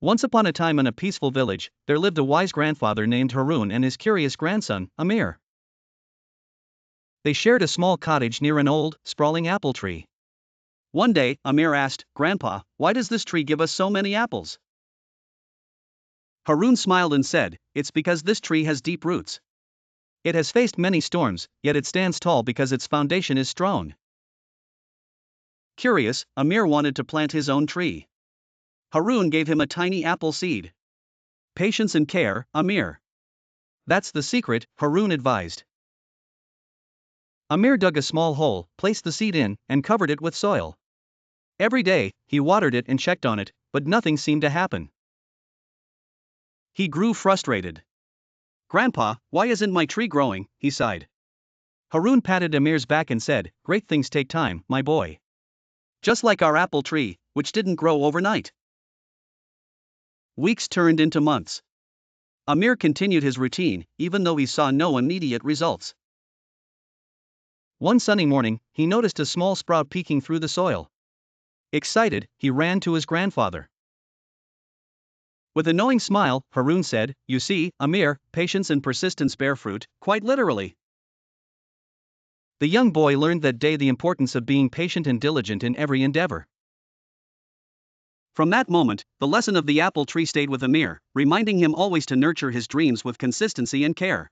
Once upon a time in a peaceful village, there lived a wise grandfather named Haroon and his curious grandson, Amir. They shared a small cottage near an old, sprawling apple tree. One day, Amir asked, "Grandpa, why does this tree give us so many apples?" Haroon smiled and said, "It's because this tree has deep roots. It has faced many storms, yet it stands tall because its foundation is strong." Curious, Amir wanted to plant his own tree. Haroon gave him a tiny apple seed. "Patience and care, Amir. That's the secret," Haroon advised. Amir dug a small hole, placed the seed in, and covered it with soil. Every day, he watered it and checked on it, but nothing seemed to happen. He grew frustrated. "Grandpa, why isn't my tree growing?" he sighed. Haroon patted Amir's back and said, "Great things take time, my boy. Just like our apple tree, which didn't grow overnight." Weeks turned into months. Amir continued his routine, even though he saw no immediate results. One sunny morning, he noticed a small sprout peeking through the soil. Excited, he ran to his grandfather. With a knowing smile, Haroon said, "You see, Amir, patience and persistence bear fruit, quite literally." The young boy learned that day the importance of being patient and diligent in every endeavor. From that moment, the lesson of the apple tree stayed with Amir, reminding him always to nurture his dreams with consistency and care.